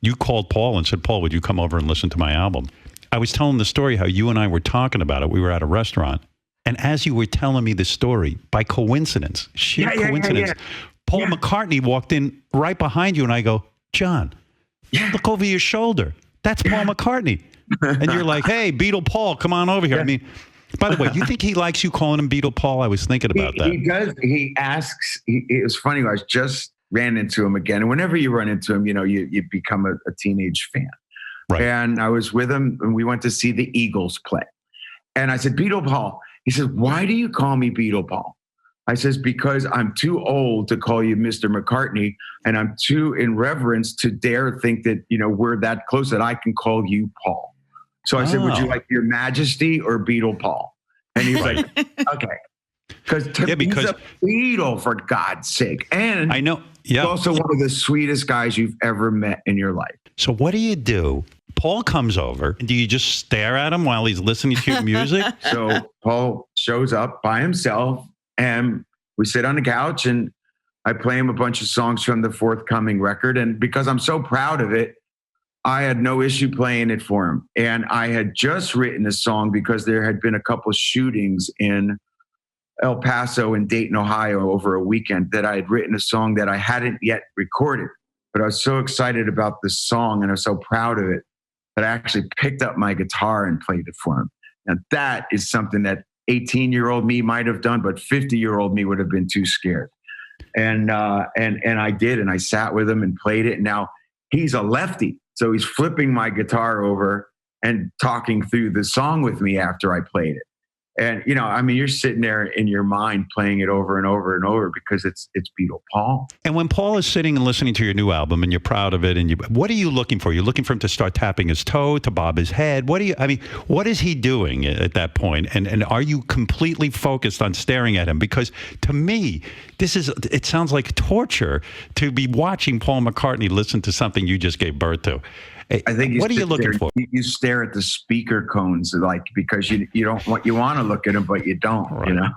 you called Paul and said, Paul, would you come over and listen to my album? I was telling the story how you and I were talking about it. We were at a restaurant. And as you were telling me the story, by coincidence, sheer coincidence, Paul McCartney walked in right behind you. And I go, John, look over your shoulder. That's Paul McCartney. And you're like, hey, Beatle Paul, come on over here. I mean, by the way, do you think he likes you calling him Beatle Paul? I was thinking about that. He does. He asks. It was funny. I just ran into him again. And whenever you run into him, you become a teenage fan. Right. And I was with him and we went to see the Eagles play. And I said, Beatle Paul. He says, why do you call me Beatle Paul? I says, because I'm too old to call you Mr. McCartney. And I'm too in reverence to dare think that, we're that close that I can call you Paul. So I said, would you like Your Majesty or Beatle Paul? And he's like, okay. Because he's a Beatle, for God's sake. And I know. He's also one of the sweetest guys you've ever met in your life. So what do you do? Paul comes over. Do you just stare at him while he's listening to your music? So Paul shows up by himself and we sit on the couch and I play him a bunch of songs from the forthcoming record. And because I'm so proud of it, I had no issue playing it for him. And I had just written a song because there had been a couple of shootings in El Paso and Dayton, Ohio over a weekend that I had written a song that I hadn't yet recorded. But I was so excited about this song and I was so proud of it that I actually picked up my guitar and played it for him. And that is something that 18-year-old me might have done, but 50-year-old me would have been too scared. And I did, and I sat with him and played it. And now he's a lefty, so he's flipping my guitar over and talking through the song with me after I played it. And, you're sitting there in your mind playing it over and over and over because it's Beatle Paul. And when Paul is sitting and listening to your new album and you're proud of it, and what are you looking for? You're looking for him to start tapping his toe, to bob his head. What is he doing at that point? And are you completely focused on staring at him? Because to me, it sounds like torture to be watching Paul McCartney listen to something you just gave birth to. I think what are you looking for? You stare at the speaker cones, because you want to look at them, but you don't. Right.